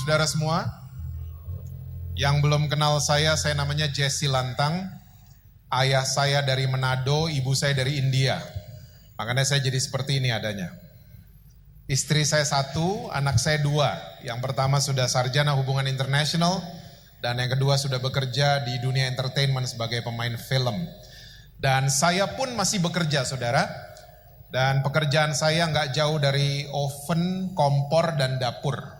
saudara semua. Yang belum kenal saya namanya Jesse Lantang. Ayah saya dari Manado, ibu saya dari India. Makanya saya jadi seperti ini adanya. Istri saya 1, anak saya 2. Yang pertama sudah sarjana hubungan internasional, dan yang kedua sudah bekerja di dunia entertainment sebagai pemain film. Dan saya pun masih bekerja, saudara. Dan pekerjaan saya nggak jauh dari oven, kompor, dan dapur.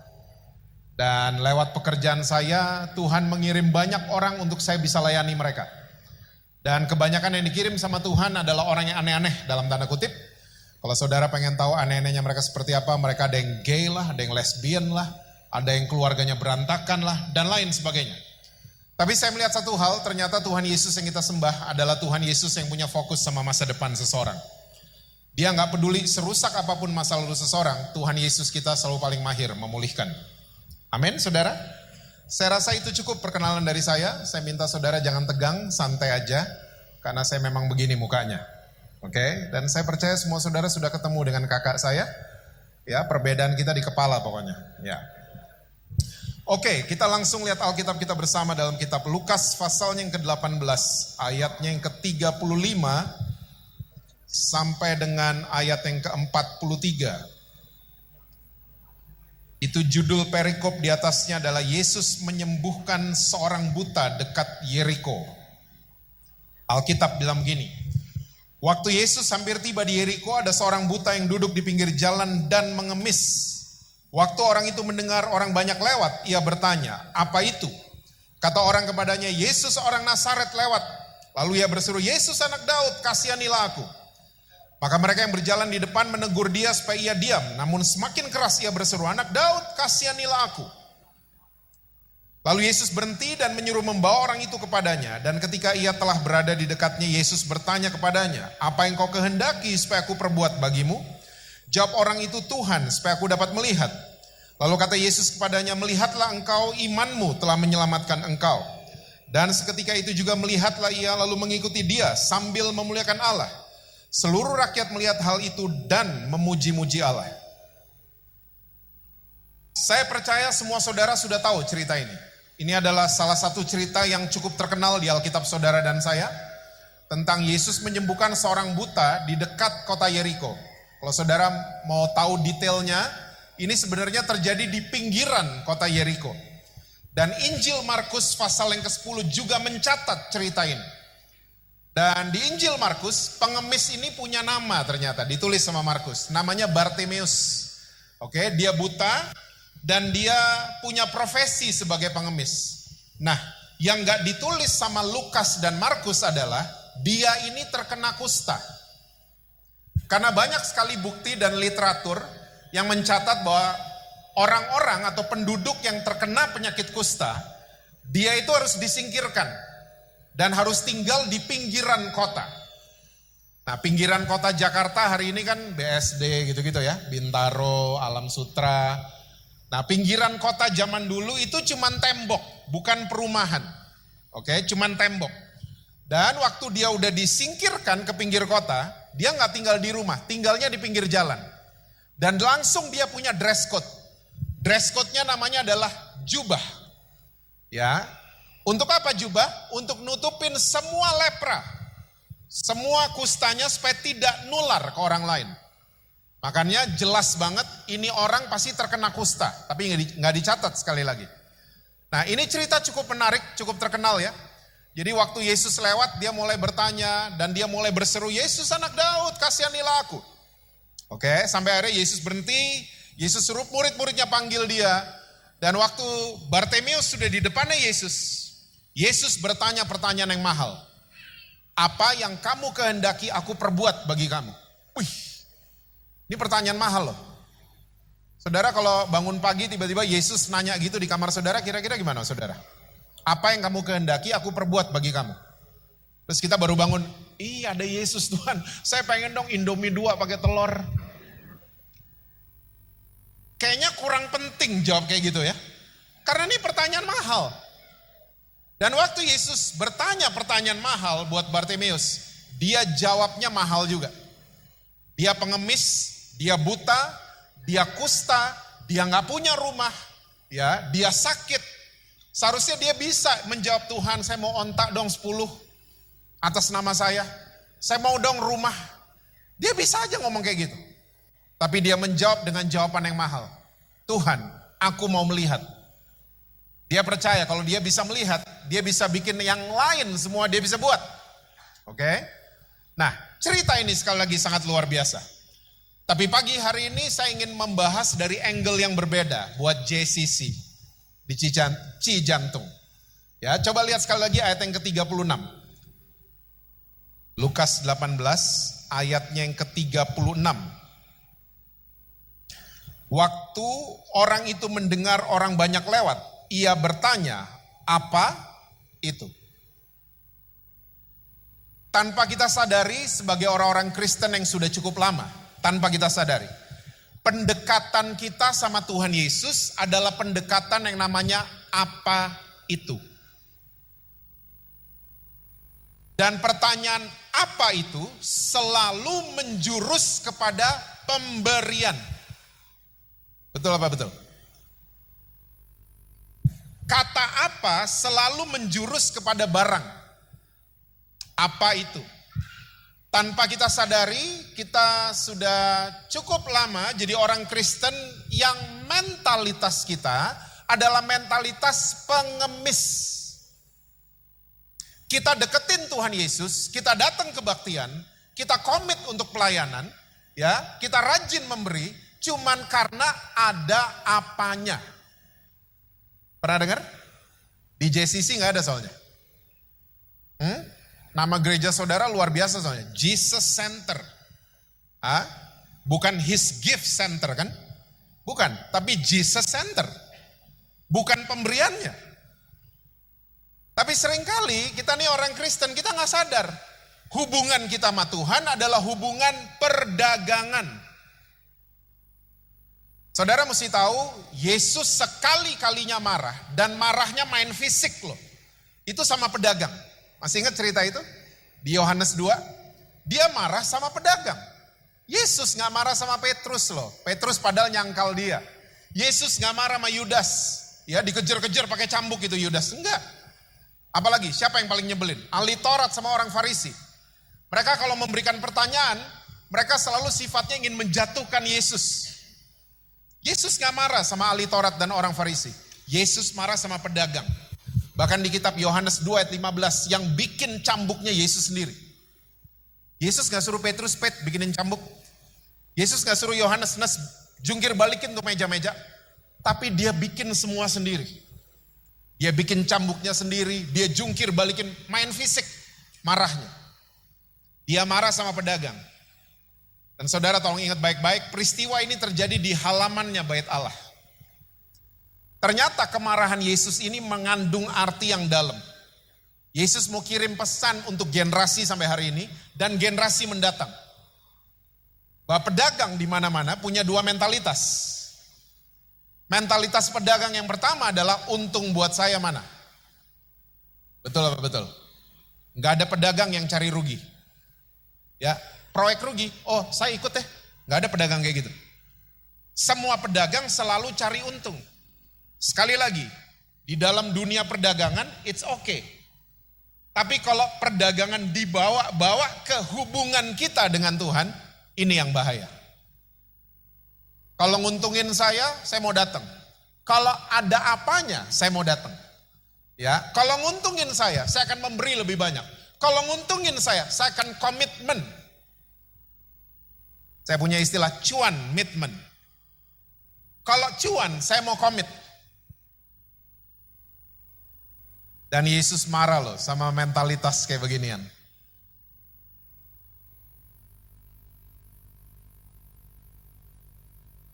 Dan lewat pekerjaan saya, Tuhan mengirim banyak orang untuk saya bisa layani mereka. Dan kebanyakan yang dikirim sama Tuhan adalah orang yang aneh-aneh dalam tanda kutip. Kalau saudara pengen tahu aneh-anehnya mereka seperti apa, mereka ada yang gay lah, ada yang lesbian lah, ada yang keluarganya berantakan lah, dan lain sebagainya. Tapi saya melihat satu hal, ternyata Tuhan Yesus yang kita sembah adalah Tuhan Yesus yang punya fokus sama masa depan seseorang. Dia nggak peduli serusak apapun masa lalu seseorang, Tuhan Yesus kita selalu paling mahir memulihkan. Amin, saudara. Saya rasa itu cukup perkenalan dari saya. Saya minta saudara jangan tegang, santai aja, karena saya memang begini mukanya. Oke, dan saya percaya semua saudara sudah ketemu dengan kakak saya. Ya, perbedaan kita di kepala pokoknya. Ya. Oke, kita langsung lihat Alkitab kita bersama dalam kitab Lukas pasalnya yang ke-18, ayatnya yang ke-35 sampai dengan ayat yang ke-43. Itu judul perikop di atasnya adalah Yesus menyembuhkan seorang buta dekat Yeriko. Alkitab bilang begini, waktu Yesus hampir tiba di Yeriko, ada seorang buta yang duduk di pinggir jalan dan mengemis. Waktu orang itu mendengar orang banyak lewat, ia bertanya, apa itu? Kata orang kepadanya, Yesus orang Nazaret lewat. Lalu ia berseru, Yesus anak Daud, kasihanilah aku. Maka mereka yang berjalan di depan menegur dia supaya ia diam. Namun semakin keras ia berseru, anak Daud, kasihanilah aku. Lalu Yesus berhenti dan menyuruh membawa orang itu kepadanya. Dan ketika ia telah berada di dekatnya, Yesus bertanya kepadanya, apa yang kau kehendaki supaya aku perbuat bagimu? Jawab orang itu, Tuhan, supaya aku dapat melihat. Lalu kata Yesus kepadanya, melihatlah engkau, imanmu telah menyelamatkan engkau. Dan seketika itu juga melihatlah ia lalu mengikuti dia sambil memuliakan Allah. Seluruh rakyat melihat hal itu dan memuji-muji Allah. Saya percaya semua saudara sudah tahu cerita ini. Ini adalah salah satu cerita yang cukup terkenal di Alkitab saudara dan saya. Tentang Yesus menyembuhkan seorang buta di dekat kota Yeriko. Kalau saudara mau tahu detailnya, ini sebenarnya terjadi di pinggiran kota Yeriko. Dan Injil Markus pasal yang ke-10 juga mencatat cerita ini. Dan di Injil Markus, pengemis ini punya nama ternyata, ditulis sama Markus. Namanya Bartimeus. Oke, dia buta dan dia punya profesi sebagai pengemis. Nah, yang gak ditulis sama Lukas dan Markus adalah, dia ini terkena kusta. Karena banyak sekali bukti dan literatur yang mencatat bahwa orang-orang atau penduduk yang terkena penyakit kusta, dia itu harus disingkirkan. Dan harus tinggal di pinggiran kota. Nah, pinggiran kota Jakarta hari ini kan BSD gitu-gitu ya. Bintaro, Alam Sutra. Nah, pinggiran kota zaman dulu itu cuman tembok, bukan perumahan. Oke, cuman tembok. Dan waktu dia udah disingkirkan ke pinggir kota, dia nggak tinggal di rumah, tinggalnya di pinggir jalan. Dan langsung dia punya dress code. Dress code-nya namanya adalah jubah. Ya. Untuk apa jubah? Untuk nutupin semua lepra. Semua kustanya supaya tidak nular ke orang lain. Makanya jelas banget ini orang pasti terkena kusta. Tapi nggak dicatat sekali lagi. Nah, ini cerita cukup menarik, cukup terkenal ya. Jadi waktu Yesus lewat dia mulai bertanya dan dia mulai berseru, Yesus anak Daud kasihanilah aku. Oke, sampai akhirnya Yesus berhenti. Yesus suruh murid-muridnya panggil dia. Dan waktu Bartimeus sudah di depannya Yesus, Yesus bertanya pertanyaan yang mahal. Apa yang kamu kehendaki aku perbuat bagi kamu? Wih, ini pertanyaan mahal loh. Saudara kalau bangun pagi tiba-tiba Yesus nanya gitu di kamar saudara, kira-kira gimana saudara? Apa yang kamu kehendaki aku perbuat bagi kamu? Terus kita baru bangun, ada Yesus Tuhan. Saya pengen dong Indomie 2 pakai telur. Kayaknya kurang penting jawab kayak gitu ya. Karena ini pertanyaan mahal. Dan waktu Yesus bertanya pertanyaan mahal buat Bartimeus, dia jawabnya mahal juga. Dia pengemis, dia buta, dia kusta, dia gak punya rumah, ya, dia sakit. Seharusnya dia bisa menjawab, Tuhan saya mau ontak dong 10 atas nama saya mau dong rumah. Dia bisa aja ngomong kayak gitu. Tapi dia menjawab dengan jawaban yang mahal. Tuhan, aku mau melihat. Dia percaya kalau dia bisa melihat, dia bisa bikin yang lain semua dia bisa buat. Oke? Nah, cerita ini sekali lagi sangat luar biasa. Tapi pagi hari ini saya ingin membahas dari angle yang berbeda buat JCC di Cijantung. Ya, coba lihat sekali lagi ayat yang ke-36. Lukas 18 ayatnya yang ke-36. Waktu orang itu mendengar orang banyak lewat, ia bertanya, apa itu? Tanpa kita sadari sebagai orang-orang Kristen yang sudah cukup lama, tanpa kita sadari, pendekatan kita sama Tuhan Yesus adalah pendekatan yang namanya apa itu. Dan pertanyaan apa itu selalu menjurus kepada pemberian. Betul apa betul? Kata apa selalu menjurus kepada barang. Apa itu? Tanpa kita sadari, kita sudah cukup lama jadi orang Kristen yang mentalitas kita adalah mentalitas pengemis. Kita deketin Tuhan Yesus, kita datang kebaktian, kita komit untuk pelayanan, ya, kita rajin memberi, cuman karena ada apanya. Pernah dengar? Di JCC nggak ada soalnya. Nama gereja saudara luar biasa soalnya, Jesus Center. Bukan His Gift Center kan? Bukan, tapi Jesus Center. Bukan pemberiannya. Tapi seringkali kita nih orang Kristen, kita nggak sadar. Hubungan kita sama Tuhan adalah hubungan perdagangan. Saudara mesti tahu, Yesus sekali-kalinya marah, dan marahnya main fisik loh. Itu sama pedagang. Masih ingat cerita itu? Di Yohanes 2, dia marah sama pedagang. Yesus nggak marah sama Petrus loh. Petrus padahal nyangkal dia. Yesus nggak marah sama Yudas. Ya, dikejar-kejar pakai cambuk itu Yudas. Enggak. Apalagi siapa yang paling nyebelin? Ahli Taurat sama orang Farisi. Mereka kalau memberikan pertanyaan, mereka selalu sifatnya ingin menjatuhkan Yesus. Yesus gak marah sama ahli Taurat dan orang Farisi. Yesus marah sama pedagang. Bahkan di kitab Yohanes 2 ayat 15, yang bikin cambuknya Yesus sendiri. Yesus gak suruh Petrus bikinin cambuk. Yesus gak suruh Yohanes jungkir balikin tuh meja-meja. Tapi dia bikin semua sendiri. Dia bikin cambuknya sendiri, dia jungkir balikin, main fisik marahnya. Dia marah sama pedagang. Dan saudara tolong ingat baik-baik, peristiwa ini terjadi di halamannya bait Allah. Ternyata kemarahan Yesus ini mengandung arti yang dalam. Yesus mau kirim pesan untuk generasi sampai hari ini dan generasi mendatang. Bahwa pedagang di mana-mana punya dua mentalitas. Mentalitas pedagang yang pertama adalah untung buat saya mana? Betul apa betul? Nggak ada pedagang yang cari rugi. Ya, proyek rugi, oh saya ikut deh. Nggak ada pedagang kayak gitu. Semua pedagang selalu cari untung. Sekali lagi, di dalam dunia perdagangan it's okay. Tapi kalau perdagangan dibawa ke hubungan kita dengan Tuhan, ini yang bahaya. Kalau nguntungin saya mau datang. Kalau ada apanya, saya mau datang. Ya, kalau nguntungin saya akan memberi lebih banyak. Kalau nguntungin saya akan komitmen. Saya punya istilah cuan-mitmen. Kalau cuan, saya mau komit. Dan Yesus marah loh sama mentalitas kayak beginian.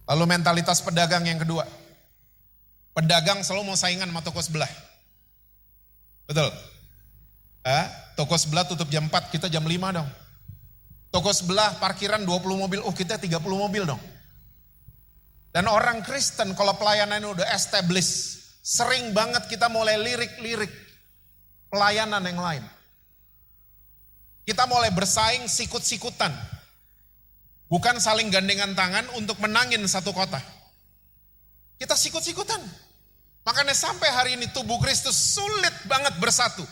Lalu mentalitas pedagang yang kedua. Pedagang selalu mau saingan sama toko sebelah. Betul? Toko sebelah tutup jam 4, kita jam 5 dong. Toko sebelah parkiran 20 mobil, kita 30 mobil dong. Dan orang Kristen kalau pelayanan udah established, sering banget kita mulai lirik-lirik pelayanan yang lain. Kita mulai bersaing sikut-sikutan. Bukan saling gandengan tangan untuk menangin satu kota. Kita sikut-sikutan. Makanya sampai hari ini tubuh Kristus sulit banget bersatu.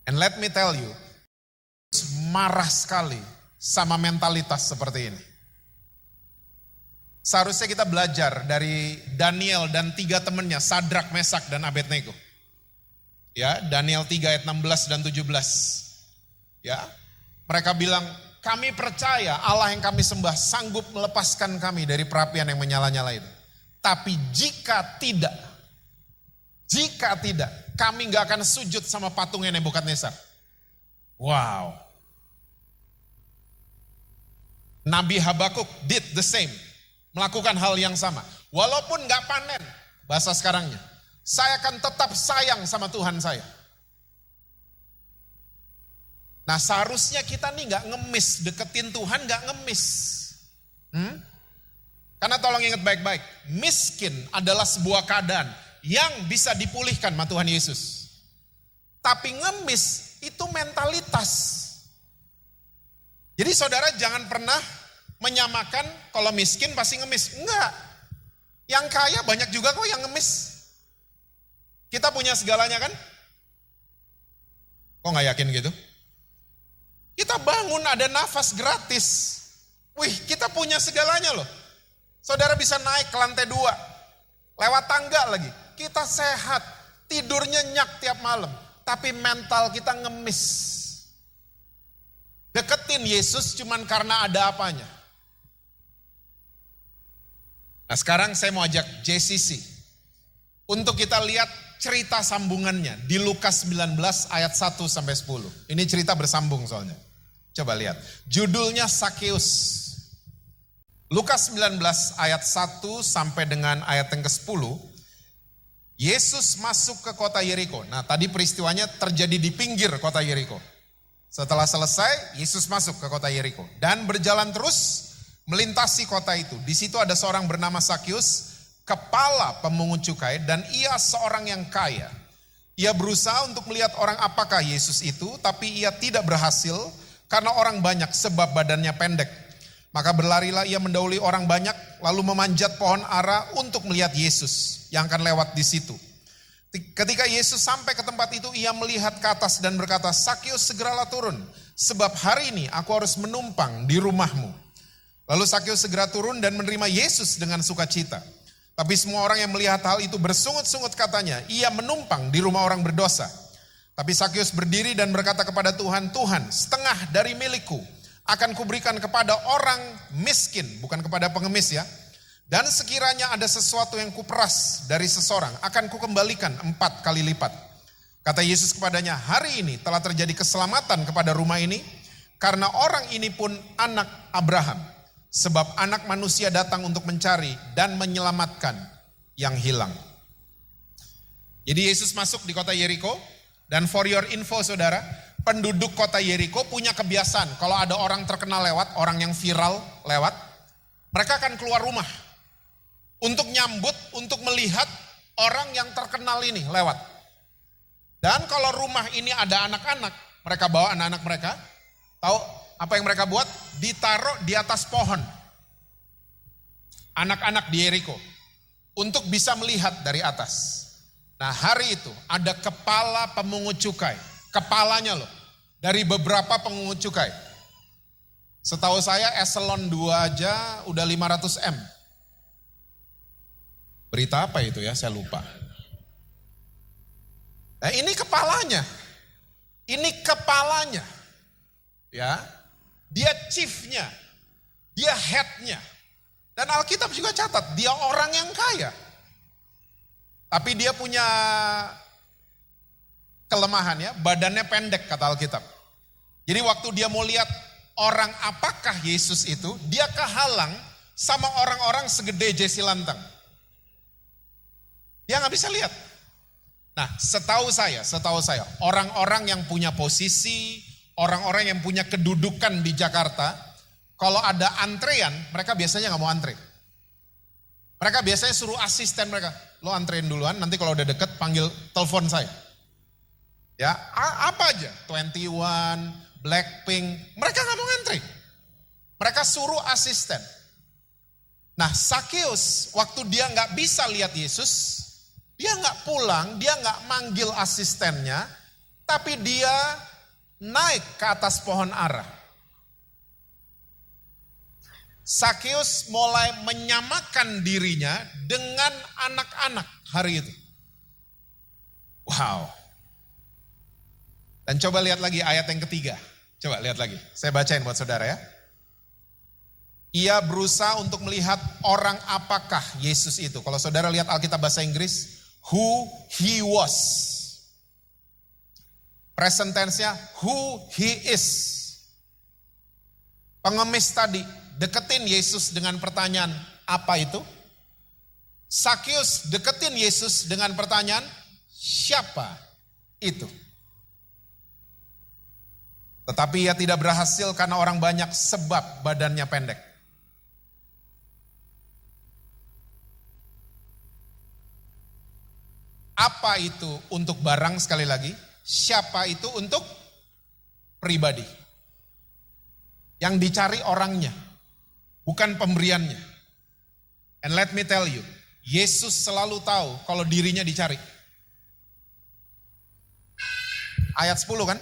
And let me tell you, marah sekali sama mentalitas seperti ini. Seharusnya kita belajar dari Daniel dan 3 temannya, Sadrak, Mesak, dan Abednego. Ya, Daniel 3 ayat 16 dan 17. Ya, mereka bilang, kami percaya Allah yang kami sembah sanggup melepaskan kami dari perapian yang menyala-nyala itu. Tapi jika tidak, kami gak akan sujud sama patungnya Nebukadnezar. Wow. Nabi Habakuk did the same. Melakukan hal yang sama. Walaupun gak panen, bahasa sekarangnya. Saya akan tetap sayang sama Tuhan saya. Nah seharusnya kita nih gak ngemis, deketin Tuhan gak ngemis. Karena tolong ingat baik-baik, miskin adalah sebuah keadaan yang bisa dipulihkan sama Tuhan Yesus. Tapi ngemis itu mentalitas. Jadi saudara jangan pernah menyamakan kalau miskin pasti ngemis. Enggak. Yang kaya banyak juga kok yang ngemis. Kita punya segalanya kan? Kok gak yakin gitu? Kita bangun ada nafas gratis. Wih, kita punya segalanya loh. Saudara bisa naik ke lantai 2. Lewat tangga lagi. Kita sehat. Tidur nyenyak tiap malam. Tapi mental kita ngemis. Deketin Yesus cuman karena ada apanya. Nah sekarang saya mau ajak JCC. Untuk kita lihat cerita sambungannya di Lukas 19 ayat 1 sampai 10. Ini cerita bersambung soalnya. Coba lihat. Judulnya Sakeus. Lukas 19 ayat 1 sampai dengan ayat yang ke-10. Yesus masuk ke kota Yeriko. Nah tadi peristiwanya terjadi di pinggir kota Yeriko. Setelah selesai, Yesus masuk ke kota Yeriko. Dan berjalan terus melintasi kota itu. Di situ ada seorang bernama Sakeus, kepala pemungut cukai, dan ia seorang yang kaya. Ia berusaha untuk melihat orang apakah Yesus itu, tapi ia tidak berhasil karena orang banyak sebab badannya pendek. Maka berlarilah ia mendahului orang banyak, lalu memanjat pohon ara untuk melihat Yesus yang akan lewat di situ. Ketika Yesus sampai ke tempat itu, ia melihat ke atas dan berkata, Sakeus segeralah turun, sebab hari ini aku harus menumpang di rumahmu. Lalu Sakeus segera turun dan menerima Yesus dengan sukacita. Tapi semua orang yang melihat hal itu bersungut-sungut katanya, ia menumpang di rumah orang berdosa. Tapi Sakeus berdiri dan berkata kepada Tuhan, Tuhan, setengah dari milikku akan kuberikan kepada orang miskin, bukan kepada pengemis ya. Dan sekiranya ada sesuatu yang kuperas dari seseorang, akan kukembalikan 4 kali lipat. Kata Yesus kepadanya, hari ini telah terjadi keselamatan kepada rumah ini, karena orang ini pun anak Abraham. Sebab anak manusia datang untuk mencari dan menyelamatkan yang hilang. Jadi Yesus masuk di kota Yeriko, dan for your info saudara, penduduk kota Yeriko punya kebiasaan, kalau ada orang terkenal lewat, orang yang viral lewat, mereka akan keluar rumah. Untuk nyambut, untuk melihat orang yang terkenal ini lewat. Dan kalau rumah ini ada anak-anak, mereka bawa anak-anak mereka. Tahu apa yang mereka buat? Ditaruh di atas pohon. Anak-anak di Yeriko. Untuk bisa melihat dari atas. Nah hari itu ada kepala pemungut cukai. Kepalanya loh. Dari beberapa pemungut cukai. Setahu saya eselon 2 aja udah 500 M. Berita apa itu ya, saya lupa. Nah ini kepalanya. Ini kepalanya. Ya. Dia chiefnya. Dia headnya. Dan Alkitab juga catat, dia orang yang kaya. Tapi dia punya kelemahan ya, badannya pendek kata Alkitab. Jadi waktu dia mau lihat orang apakah Yesus itu, dia kehalang sama orang-orang segede Jesse Lantang. Dia gak bisa lihat. Nah setahu saya, orang-orang yang punya posisi, orang-orang yang punya kedudukan di Jakarta, kalau ada antrean, mereka biasanya gak mau antre. Mereka biasanya suruh asisten mereka, lo antrein duluan, nanti kalau udah deket panggil telepon saya. Ya, apa aja, 21, Blackpink, mereka gak mau antre. Mereka suruh asisten. Nah, Sakeus waktu dia nggak bisa lihat Yesus, dia nggak pulang, dia nggak manggil asistennya, tapi dia naik ke atas pohon ara. Sakeus mulai menyamakan dirinya dengan anak-anak hari itu. Wow. Dan coba lihat lagi ayat yang ketiga. Coba lihat lagi. Saya bacain buat saudara ya. Ia berusaha untuk melihat orang apakah Yesus itu. Kalau saudara lihat Alkitab bahasa Inggris, who he was. Present tense-nya who he is. Pengemis tadi deketin Yesus dengan pertanyaan apa itu? Sakeus deketin Yesus dengan pertanyaan siapa itu? Tetapi ia tidak berhasil karena orang banyak sebab badannya pendek. Apa itu untuk barang sekali lagi? Siapa itu untuk pribadi? Yang dicari orangnya, bukan pemberiannya. And let me tell you, Yesus selalu tahu kalau dirinya dicari. Ayat 10 kan?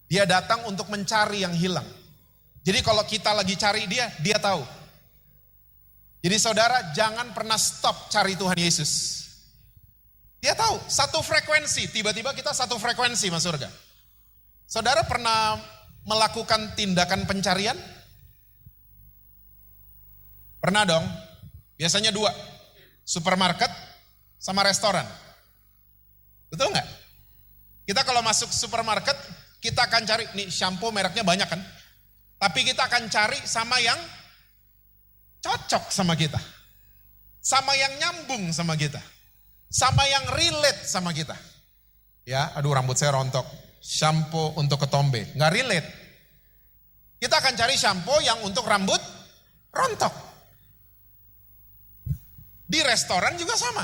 Dia datang untuk mencari yang hilang. Jadi kalau kita lagi cari dia, dia tahu. Jadi saudara jangan pernah stop cari Tuhan Yesus. Dia tahu, satu frekuensi, tiba-tiba kita satu frekuensi masuk surga. Saudara pernah melakukan tindakan pencarian? Pernah dong, biasanya 2, supermarket sama restoran. Betul nggak? Kita kalau masuk supermarket, kita akan cari, nih shampoo mereknya banyak kan? Tapi kita akan cari sama yang cocok sama kita. Sama yang nyambung sama kita. Sama yang relate sama kita. Ya, aduh rambut saya rontok. Shampoo untuk ketombe, nggak relate. Kita akan cari shampoo yang untuk rambut rontok. Di restoran juga sama.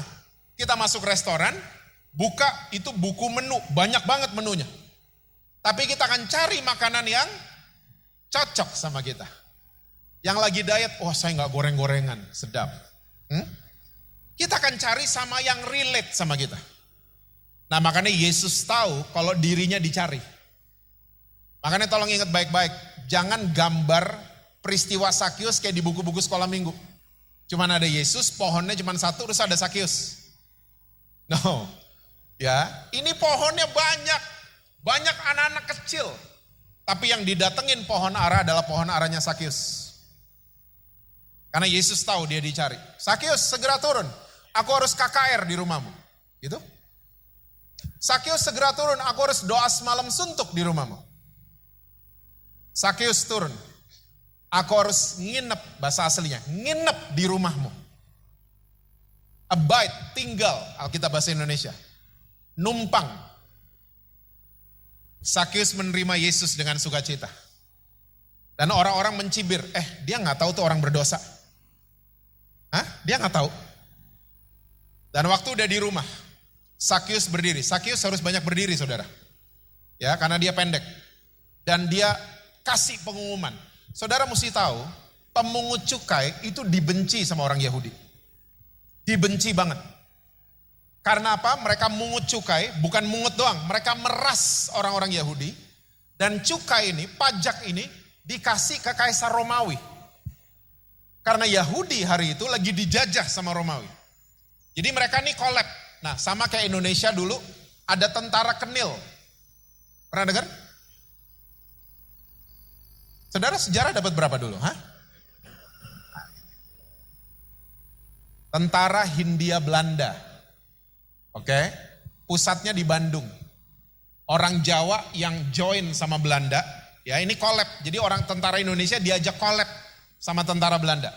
Kita masuk restoran, buka itu buku menu, banyak banget menunya. Tapi kita akan cari makanan yang cocok sama kita. Yang lagi diet, saya nggak goreng-gorengan, sedap. Kita akan cari sama yang relate sama kita. Nah makanya Yesus tahu kalau dirinya dicari. Makanya tolong ingat baik-baik, jangan gambar peristiwa Sakeus kayak di buku-buku sekolah minggu. Cuman ada Yesus, pohonnya cuma satu, terus ada Sakeus. No, ya ini pohonnya banyak. Banyak anak-anak kecil. Tapi yang didatengin pohon ara adalah pohon aranya Sakeus. Karena Yesus tahu dia dicari. Sakeus segera turun. Aku harus KKR di rumahmu. Gitu. Sakeus segera turun. Aku harus doa semalam suntuk di rumahmu. Sakeus turun. Aku harus nginep, bahasa aslinya. Nginep di rumahmu. Abide, tinggal. Alkitab bahasa Indonesia. Numpang. Sakeus menerima Yesus dengan sukacita. Dan orang-orang mencibir, dia gak tahu tuh orang berdosa. Dia gak tahu. Dan waktu udah di rumah, Sakeus berdiri. Sakeus harus banyak berdiri saudara. Ya, karena dia pendek. Dan dia kasih pengumuman. Saudara mesti tahu, pemungut cukai itu dibenci sama orang Yahudi. Dibenci banget. Karena apa? Mereka mungut cukai, bukan mungut doang. Mereka meras orang-orang Yahudi. Dan cukai ini, pajak ini dikasih ke Kaisar Romawi. Karena Yahudi hari itu lagi dijajah sama Romawi. Jadi mereka nih collab. Nah sama kayak Indonesia dulu, ada tentara Kenil. Pernah dengar? Saudara sejarah dapat berapa dulu? Tentara Hindia Belanda. Oke, pusatnya di Bandung. Orang Jawa yang join sama Belanda, ya ini collab. Jadi orang tentara Indonesia diajak collab sama tentara Belanda.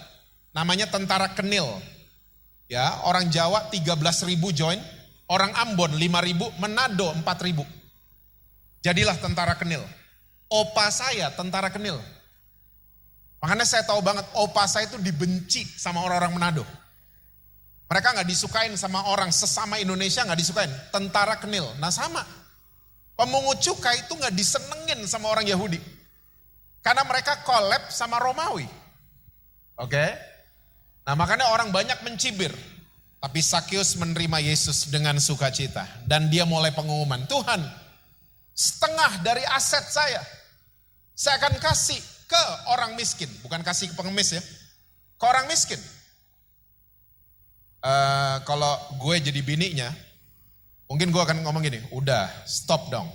Namanya tentara Kenil. Ya, orang Jawa 13.000 join, orang Ambon 5.000, Manado 4.000. Jadilah tentara Kenil. Opa saya tentara Kenil. Makanya saya tahu banget opa saya itu dibenci sama orang-orang Manado. Mereka gak disukain sama orang sesama Indonesia, gak disukain. Tentara Kenil, nah sama. Pemungut cukai itu gak disenengin sama orang Yahudi. Karena mereka collab sama Romawi. Oke? Nah makanya orang banyak mencibir. Tapi Sakeus menerima Yesus dengan sukacita. Dan dia mulai pengumuman, Tuhan, setengah dari aset saya akan kasih ke orang miskin. Bukan kasih ke pengemis ya, ke orang miskin. Kalau gue jadi bininya, mungkin gue akan ngomong gini, udah stop dong.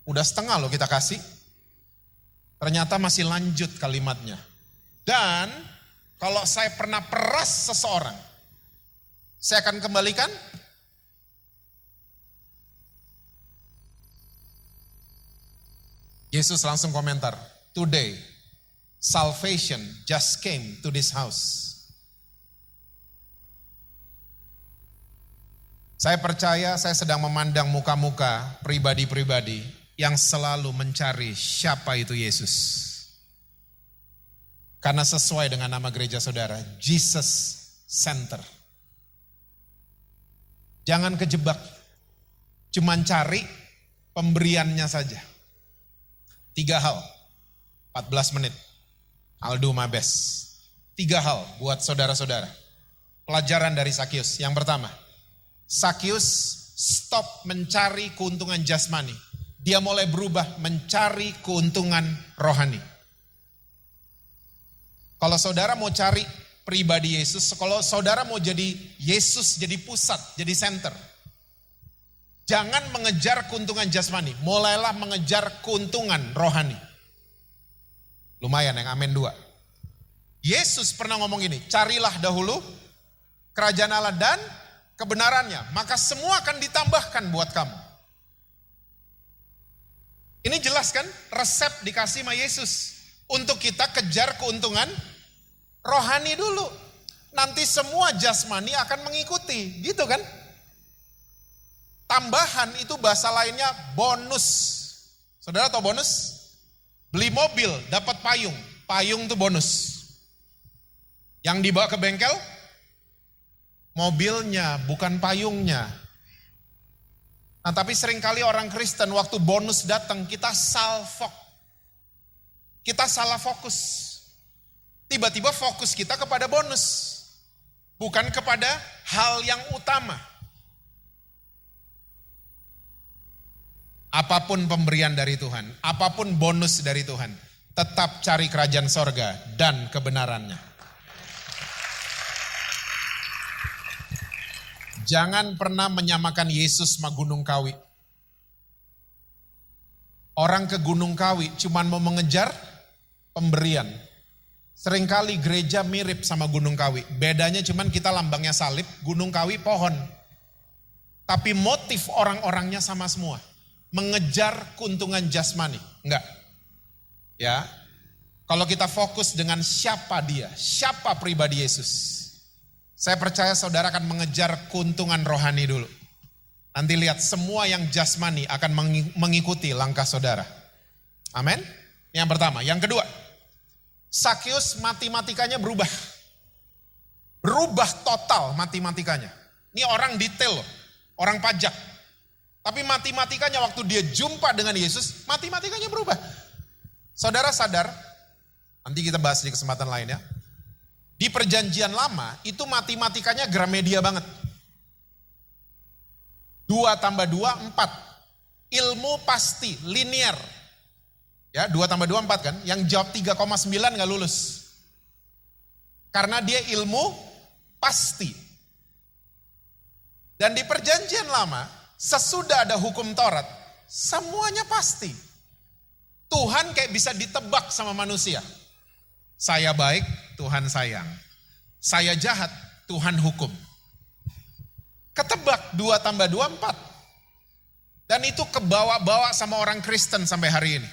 Udah setengah loh kita kasih. Ternyata masih lanjut kalimatnya. Dan kalau saya pernah peras seseorang, saya akan kembalikan. Yesus langsung komentar, today salvation just came to this house. Saya percaya saya sedang memandang muka-muka pribadi-pribadi yang selalu mencari siapa itu Yesus. Karena sesuai dengan nama gereja saudara, Jesus Center. Jangan kejebak, cuman cari pemberiannya saja. 3 hal, 14 menit, I'll do my best. 3 hal buat saudara-saudara. Pelajaran dari Sakeus. Yang pertama, Sakeus stop mencari keuntungan jasmani. Dia mulai berubah mencari keuntungan rohani. Kalau saudara mau cari pribadi Yesus, kalau saudara mau jadi Yesus jadi pusat, jadi center. Jangan mengejar keuntungan jasmani, mulailah mengejar keuntungan rohani. Lumayan yang amin 2. Yesus pernah ngomong ini, carilah dahulu kerajaan Allah dan kebenarannya, maka semua akan ditambahkan buat kamu. Ini jelas kan resep dikasih sama Yesus. Untuk kita kejar keuntungan rohani dulu. Nanti semua jasmani akan mengikuti, gitu kan? Tambahan itu bahasa lainnya bonus. Saudara tahu bonus? Beli mobil dapat payung. Payung itu bonus. Yang dibawa ke bengkel mobilnya, bukan payungnya. Nah, tapi seringkali orang Kristen waktu bonus datang kita salfok. Kita salah fokus. Tiba-tiba fokus kita kepada bonus. Bukan kepada hal yang utama. Apapun pemberian dari Tuhan, apapun bonus dari Tuhan, tetap cari kerajaan sorga dan kebenarannya. Jangan pernah menyamakan Yesus sama Gunung Kawi. Orang ke Gunung Kawi cuma mau mengejar pemberian. Seringkali gereja mirip sama Gunung Kawi. Bedanya cuman kita lambangnya salib, Gunung Kawi pohon. Tapi motif orang-orangnya sama semua. Mengejar keuntungan jasmani. Enggak. Ya. Kalau kita fokus dengan siapa dia, siapa pribadi Yesus. Saya percaya saudara akan mengejar keuntungan rohani dulu. Nanti lihat semua yang jasmani akan mengikuti langkah saudara. Amin. Yang pertama. Yang kedua. Sakeus matematikanya berubah. Berubah total matematikanya. Ini orang detail loh. Orang pajak. Tapi matematikanya waktu dia jumpa dengan Yesus, matematikanya berubah. Saudara sadar, nanti kita bahas di kesempatan lain ya. Di perjanjian lama, itu matematikanya Gramedia banget. 2 tambah 2, 4. Ilmu pasti, linear. Ya, 2 tambah 2, 4 kan. Yang jawab 3,9 gak lulus. Karena dia ilmu pasti. Dan di perjanjian lama, sesudah ada hukum Taurat, semuanya pasti. Tuhan kayak bisa ditebak sama manusia. Saya baik, Tuhan sayang. Saya jahat, Tuhan hukum. Ketebak 2 tambah 2, 4. Dan itu kebawa-bawa sama orang Kristen sampai hari ini.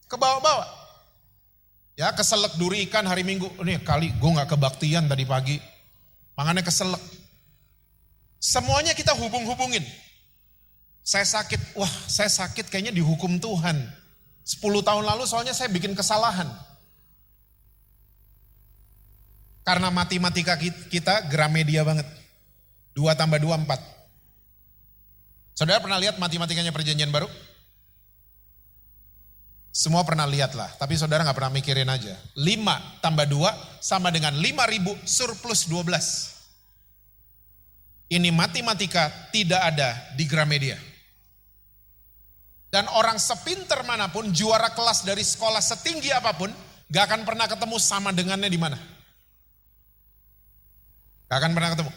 Kebawa-bawa. Ya, keselek duri ikan hari Minggu. Nih kali gue gak kebaktian tadi pagi. Makanya keselek. Semuanya kita hubung-hubungin. Saya sakit, wah saya sakit kayaknya dihukum Tuhan. 10 tahun lalu soalnya saya bikin kesalahan. Karena matematika kita Gramedia banget. 2 tambah 2, 4. Saudara pernah lihat matematikanya perjanjian baru? Semua pernah lihat lah, tapi saudara gak pernah mikirin aja. 5 tambah 2 sama dengan 5.000 surplus 12. Ini matematika tidak ada di Gramedia. Dan orang sepinter manapun, juara kelas dari sekolah setinggi apapun, gak akan pernah ketemu sama dengannya di mana. Gak akan pernah ketemu.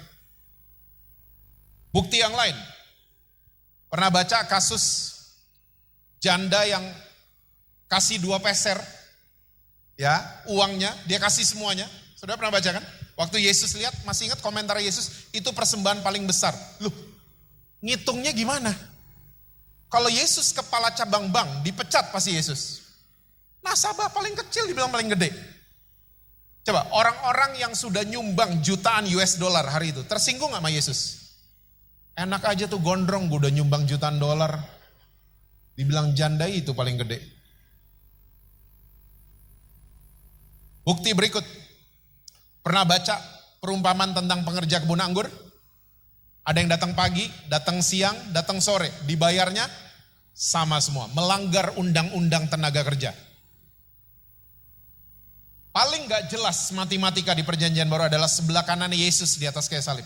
Bukti yang lain. Pernah baca kasus janda yang kasih 2 peser, ya, uangnya, dia kasih semuanya. Saudara pernah baca kan? Waktu Yesus lihat, masih ingat komentar Yesus, itu persembahan paling besar. Loh, ngitungnya gimana? Kalau Yesus kepala cabang bank, dipecat pasti Yesus. Nasabah paling kecil dibilang paling gede. Coba, orang-orang yang sudah nyumbang jutaan US dollar hari itu, tersinggung gak sama Yesus? Enak aja tuh gondrong, gue udah nyumbang jutaan dolar. Dibilang janda itu paling gede. Bukti berikut. Pernah baca perumpamaan tentang pengerja kebun anggur? Ada yang datang pagi, datang siang, datang sore. Dibayarnya sama semua. Melanggar undang-undang tenaga kerja. Paling gak jelas matematika di perjanjian baru adalah sebelah kanan Yesus di atas kayu salib.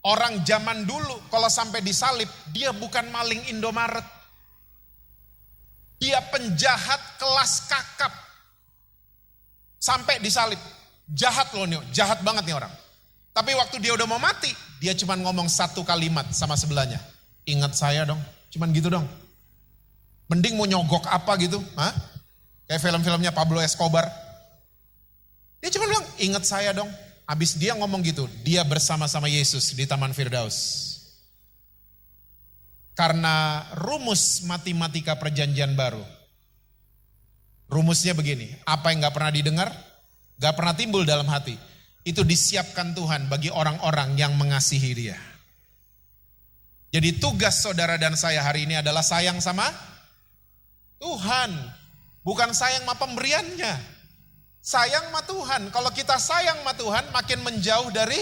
Orang zaman dulu kalau sampai disalib, dia bukan maling Indomaret. Dia penjahat kelas kakap. Sampai disalib. Jahat loh nih, jahat banget nih orang. Tapi waktu dia udah mau mati, dia cuma ngomong 1 kalimat sama sebelahnya. Ingat saya dong, cuman gitu dong. Mending mau nyogok apa gitu, hah? Kayak film-filmnya Pablo Escobar. Dia cuma bilang, ingat saya dong. Habis dia ngomong gitu, dia bersama-sama Yesus di Taman Firdaus. Karena rumus matematika perjanjian baru. Rumusnya begini, apa yang gak pernah didengar, gak pernah timbul dalam hati. Itu disiapkan Tuhan bagi orang-orang yang mengasihi dia. Jadi tugas saudara dan saya hari ini adalah sayang sama Tuhan. Bukan sayang sama pemberiannya. Sayang sama Tuhan. Kalau kita sayang sama Tuhan, makin menjauh dari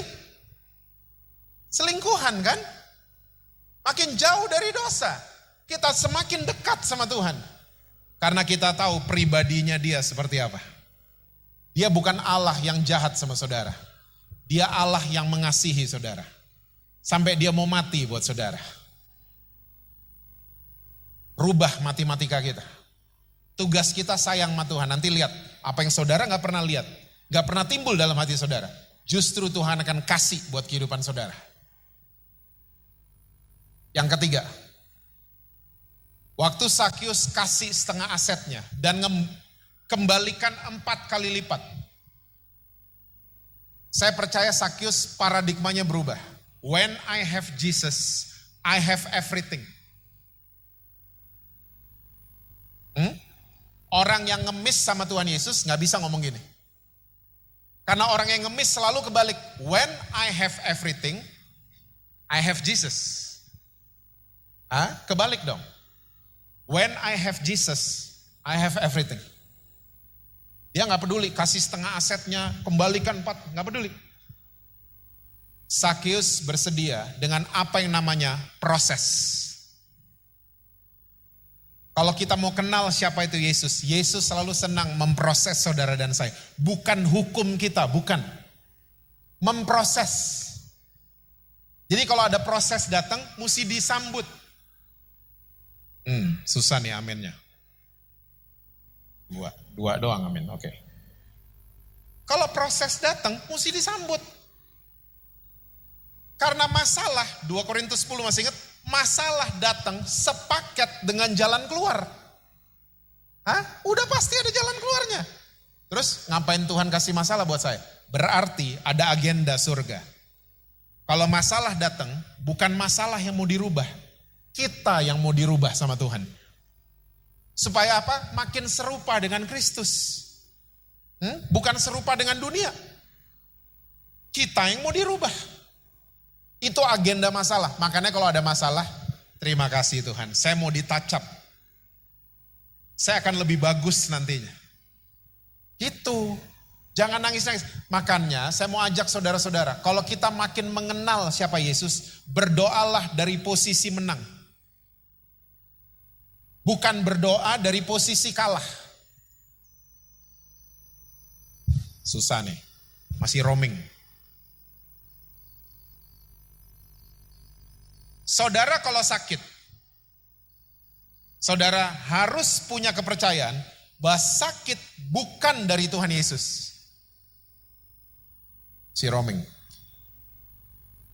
selingkuhan kan? Makin jauh dari dosa. Kita semakin dekat sama Tuhan. Karena kita tahu pribadinya dia seperti apa. Dia bukan Allah yang jahat sama saudara. Dia Allah yang mengasihi saudara. Sampai dia mau mati buat saudara. Rubah matematika kita. Tugas kita sayang sama Tuhan. Nanti lihat apa yang saudara gak pernah lihat. Gak pernah timbul dalam hati saudara. Justru Tuhan akan kasih buat kehidupan saudara. Yang ketiga. Waktu Sakyus kasih setengah asetnya dan kembalikan 4 kali lipat. Saya percaya Sakyus paradigmanya berubah. When I have Jesus, I have everything. Orang yang ngemis sama Tuhan Yesus gak bisa ngomong gini. Karena orang yang ngemis selalu kebalik. When I have everything, I have Jesus. Kebalik dong. When I have Jesus, I have everything. Dia gak peduli, kasih setengah asetnya, kembalikan 4, gak peduli. Sakyus bersedia dengan apa yang namanya proses. Kalau kita mau kenal siapa itu Yesus, Yesus selalu senang memproses saudara dan saya. Bukan hukum kita, bukan. Memproses. Jadi kalau ada proses datang, mesti disambut. Susah nih aminnya. Dua doang amin, oke. Kalau proses datang, mesti disambut. Karena masalah, 2 Korintus 10 masih ingat, masalah datang sepaket dengan jalan keluar. Udah pasti ada jalan keluarnya. Terus ngapain Tuhan kasih masalah buat saya? Berarti ada agenda surga. Kalau masalah datang, bukan masalah yang mau dirubah. Kita yang mau dirubah sama Tuhan. Supaya apa? Makin serupa dengan Kristus. Bukan serupa dengan dunia. Kita yang mau dirubah. Itu agenda masalah. Makanya kalau ada masalah, terima kasih Tuhan. Saya mau ditacap. Saya akan lebih bagus nantinya. Itu. Jangan nangis-nangis. Makanya saya mau ajak saudara-saudara. Kalau kita makin mengenal siapa Yesus, berdoalah dari posisi menang. Bukan berdoa dari posisi kalah. Susah nih, masih roaming. Saudara kalau sakit, saudara harus punya kepercayaan bahwa sakit bukan dari Tuhan Yesus. Si roaming.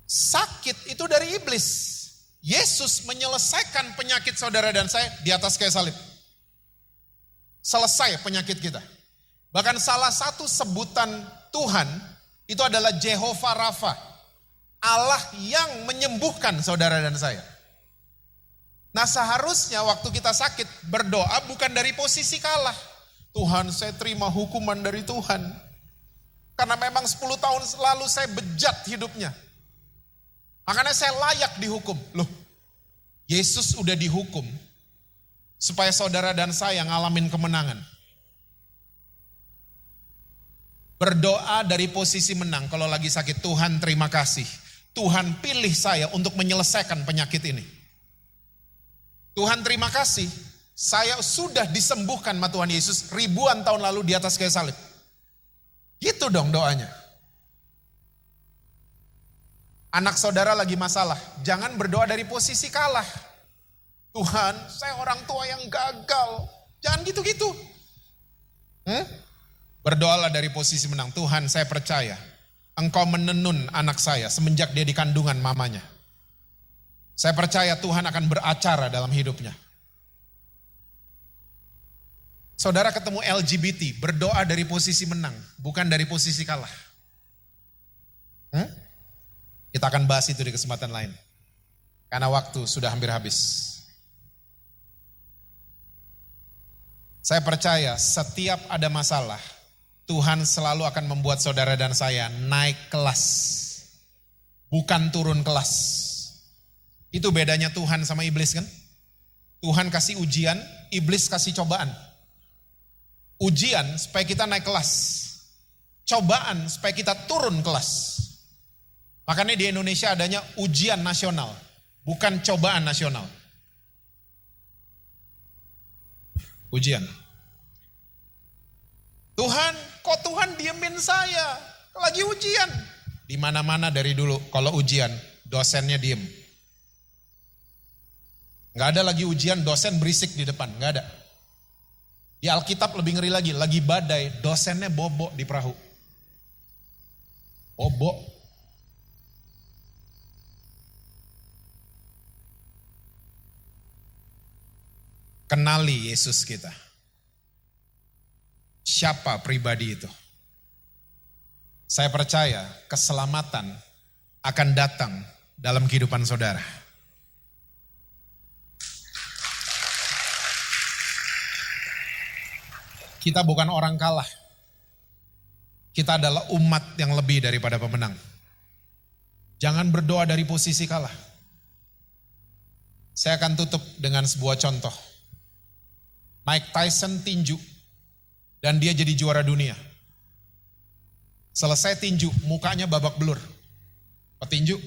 Sakit itu dari iblis. Yesus menyelesaikan penyakit saudara dan saya di atas kayu salib. Selesai penyakit kita. Bahkan salah satu sebutan Tuhan itu adalah Jehovah Rafa. Allah yang menyembuhkan saudara dan saya. Nah seharusnya waktu kita sakit berdoa bukan dari posisi kalah. Tuhan, saya terima hukuman dari Tuhan. Karena memang 10 tahun lalu saya bejat hidupnya. Makanya saya layak dihukum. Loh, Yesus udah dihukum supaya saudara dan saya ngalamin kemenangan. Berdoa dari posisi menang. Kalau lagi sakit, Tuhan terima kasih. Tuhan pilih saya untuk menyelesaikan penyakit ini. Tuhan terima kasih, saya sudah disembuhkan sama Tuhan Yesus ribuan tahun lalu di atas kayu salib. Gitu dong doanya. Anak saudara lagi masalah, jangan berdoa dari posisi kalah. Tuhan, saya orang tua yang gagal. Jangan gitu-gitu. Berdoalah dari posisi menang. Tuhan, saya percaya Engkau menenun anak saya semenjak dia di kandungan mamanya. Saya percaya Tuhan akan beracara dalam hidupnya. Saudara ketemu LGBT, berdoa dari posisi menang, bukan dari posisi kalah. Kita akan bahas itu di kesempatan lain. Karena waktu sudah hampir habis. Saya percaya setiap ada masalah, Tuhan selalu akan membuat saudara dan saya naik kelas. Bukan turun kelas. Itu bedanya Tuhan sama iblis kan? Tuhan kasih ujian, iblis kasih cobaan. Ujian supaya kita naik kelas. Cobaan supaya kita turun kelas. Makanya di Indonesia adanya ujian nasional, bukan cobaan nasional. Ujian. Tuhan, kok Tuhan diemin saya? Lagi ujian. Di mana-mana dari dulu, kalau ujian, dosennya diem. Gak ada lagi ujian, dosen berisik di depan, gak ada. Di Alkitab lebih ngeri lagi badai, dosennya bobok di perahu. Bobok. Kenali Yesus kita. Siapa pribadi itu? Saya percaya keselamatan akan datang dalam kehidupan saudara. Kita bukan orang kalah. Kita adalah umat yang lebih daripada pemenang. Jangan berdoa dari posisi kalah. Saya akan tutup dengan sebuah contoh. Mike Tyson tinju dan dia jadi juara dunia. Selesai tinju, mukanya babak belur. Petinju.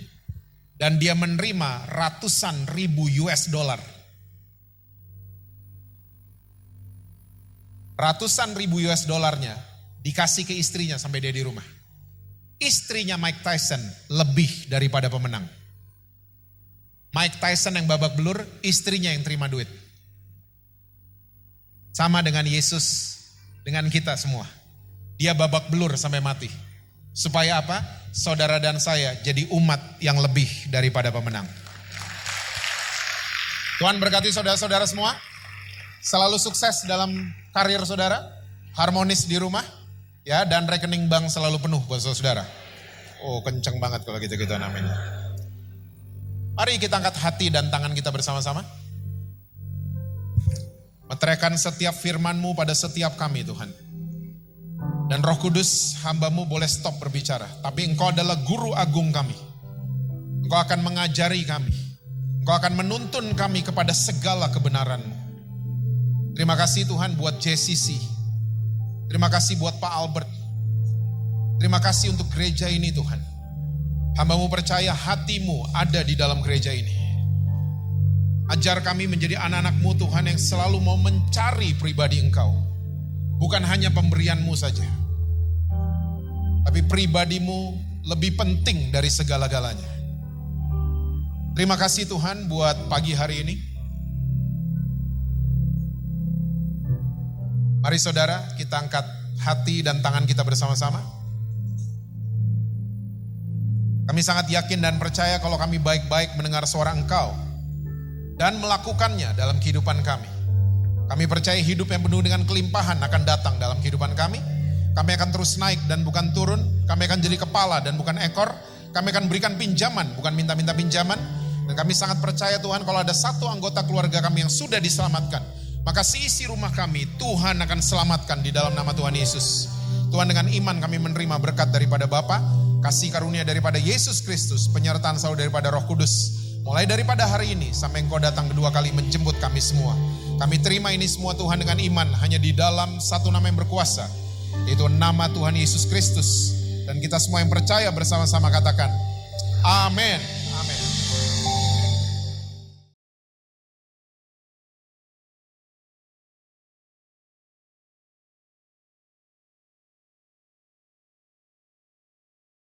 Dan dia menerima ratusan ribu US dollar. Ratusan ribu US dollarnya dikasih ke istrinya sampai dia di rumah. Istrinya Mike Tyson lebih daripada pemenang. Mike Tyson yang babak belur, istrinya yang terima duit. Sama dengan Yesus, dengan kita semua. Dia babak belur sampai mati. Supaya apa? Saudara dan saya jadi umat yang lebih daripada pemenang. Tuhan berkati saudara-saudara semua. Selalu sukses dalam karir saudara. Harmonis di rumah. Ya, dan rekening bank selalu penuh buat saudara. Oh, kenceng banget kalau gitu-gitu namanya. Mari kita angkat hati dan tangan kita bersama-sama. Meteraikan setiap firman-Mu pada setiap kami Tuhan. Dan Roh Kudus hamba-Mu boleh stop berbicara. Tapi Engkau adalah guru agung kami. Engkau akan mengajari kami. Engkau akan menuntun kami kepada segala kebenaran-Mu. Terima kasih Tuhan buat JCC. Terima kasih buat Pak Albert. Terima kasih untuk gereja ini Tuhan. Hamba-Mu percaya hati-Mu ada di dalam gereja ini. Ajar kami menjadi anak-anak-Mu Tuhan yang selalu mau mencari pribadi Engkau. Bukan hanya pemberian-Mu saja. Tapi pribadi-Mu lebih penting dari segala-galanya. Terima kasih Tuhan buat pagi hari ini. Mari saudara, kita angkat hati dan tangan kita bersama-sama. Kami sangat yakin dan percaya kalau kami baik-baik mendengar suara Engkau dan melakukannya dalam kehidupan kami. Kami percaya hidup yang penuh dengan kelimpahan akan datang dalam kehidupan kami. Kami akan terus naik dan bukan turun. Kami akan jadi kepala dan bukan ekor. Kami akan berikan pinjaman, bukan minta-minta pinjaman. Dan kami sangat percaya Tuhan kalau ada satu anggota keluarga kami yang sudah diselamatkan, maka seisi rumah kami Tuhan akan selamatkan di dalam nama Tuhan Yesus. Tuhan, dengan iman kami menerima berkat daripada Bapa, kasih karunia daripada Yesus Kristus, penyertaan selalu daripada Roh Kudus. Mulai daripada hari ini sampai Engkau datang kedua kali menjemput kami semua. Kami terima ini semua Tuhan dengan iman hanya di dalam satu nama yang berkuasa, yaitu nama Tuhan Yesus Kristus. Dan kita semua yang percaya bersama-sama katakan, amin.